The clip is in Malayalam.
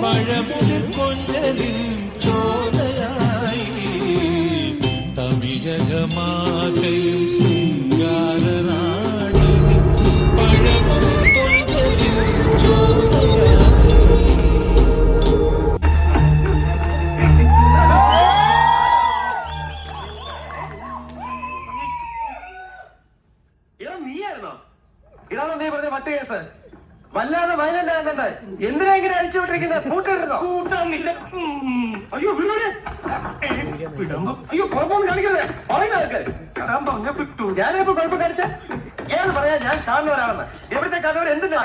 മഴമുതിർ കൊഞ്ചലിൻ ചോദയായി തമിഴകമാകയും ശൃംഗാരനാടി മഴമുതിർ കൊഞ്ചലിൻ ചോദയായി. നീയായിരുന്നോ? ഇതാണോ നീ പറഞ്ഞ മറ്റു കേസ്? വല്ലാതെ വയലന്റ് ആകുന്നുണ്ട്. എന്തിനാ ഇങ്ങനെ അഴിച്ചു വിട്ടിരിക്കുന്നത്? കൂട്ടിരുന്നോ? അയ്യോ വിടണേ. അയ്യോ കുഴപ്പമൊന്നും കാണിക്കരുത്. ഞാനിപ്പോ കുഴപ്പം കാണിച്ച ഏത് പറയാ? ഞാൻ കാണുന്ന ഒരാളെന്ന്. എവിടുത്തെ കാണുന്നവർ എന്തിനാ?